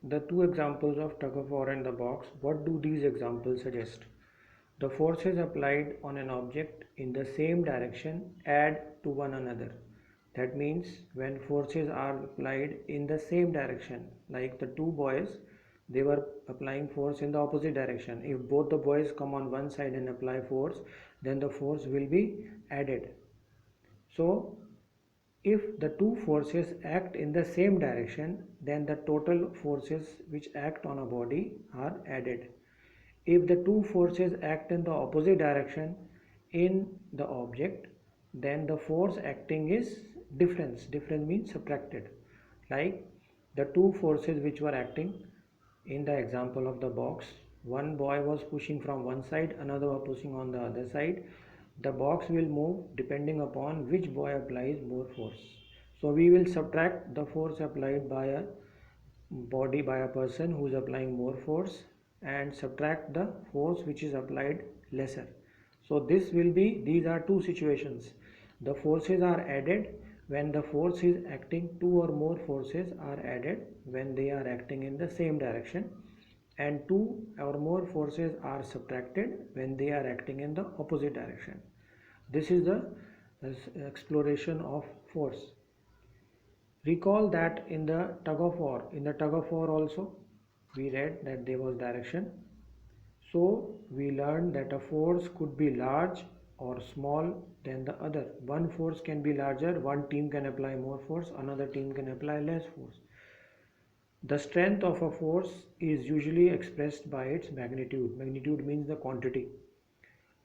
the two examples of tug of war and the box, what do these examples suggest? The forces applied on an object in the same direction add to one another. That means when forces are applied in the same direction, like the two boys, they were applying force in the opposite direction. If both the boys come on one side and apply force, then the force will be added. So if the two forces act in the same direction, then the total forces which act on a body are added. If the two forces act in the opposite direction in the object, then the force acting is difference. Difference means subtracted. Like the two forces which were acting in the example of the box, one boy was pushing from one side, another was pushing on the other side. The box will move depending upon which boy applies more force. So we will subtract the force applied by a body, by a person who is applying more force, and subtract the force which is applied lesser. So these are two situations. The forces are added when the force is acting, two or more forces are added when they are acting in the same direction, and two or more forces are subtracted when they are acting in the opposite direction. This is the exploration of force. Recall that in the tug of war also we read that there was direction. So we learned that a force could be large or small than the other. One force can be larger, one team can apply more force, another team can apply less force. The strength of a force is usually expressed by its magnitude. Magnitude means the quantity.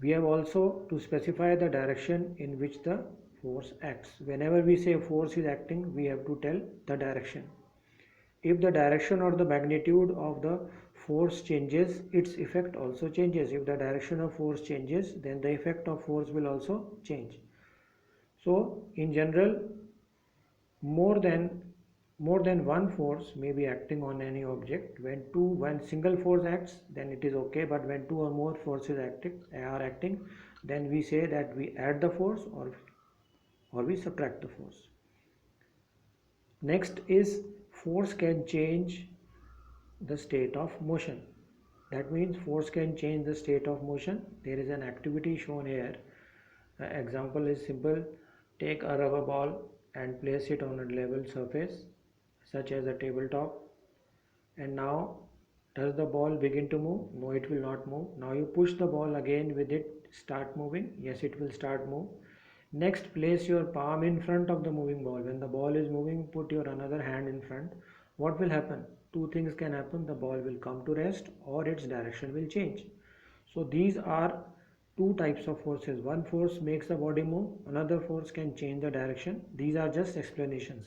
We have also to specify the direction in which the force acts. Whenever we say force is acting, we have to tell the direction. If the direction or the magnitude of the force changes, its effect also changes. If the direction of force changes, then the effect of force will also change. So in general, more than one force may be acting on any object. When single force acts, then it is okay, but when two or more forces are acting, then we say that we add the force or we subtract the force. Next is force can change the state of motion. That means force can change the state of motion. There is an activity shown here. Example is simple. Take a rubber ball and place it on a level surface such as a tabletop, and now does the ball begin to move? No, it will not move. Now you push the ball again, with it start moving? Yes, it will start move. Next, place your palm in front of the moving ball. When the ball is moving, put your another hand in front. What will happen? Two things can happen. The ball will come to rest or its direction will change. So these are two types of forces. One force makes the body move, another force can change the direction. These are just explanations.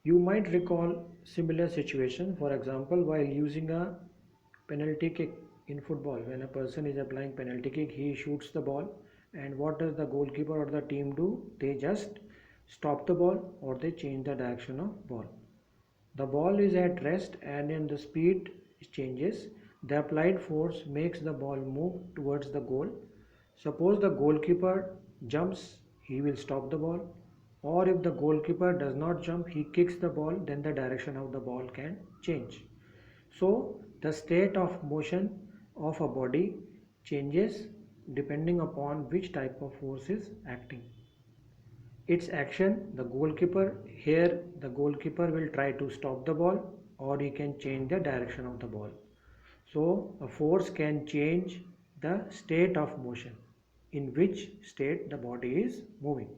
You might recall similar situation, for example, while using a penalty kick in football. When a person is applying penalty kick, he shoots the ball, and what does the goalkeeper or the team do? They just stop the ball or they change the direction of ball. The ball is at rest and then the speed changes. The applied force makes the ball move towards the goal. Suppose the goalkeeper jumps, he will stop the ball. Or if the goalkeeper does not jump, he kicks the ball, then the direction of the ball can change. So the state of motion of a body changes depending upon which type of force is acting. Its action, the goalkeeper will try to stop the ball, or he can change the direction of the ball. So a force can change the state of motion, in which state the body is moving.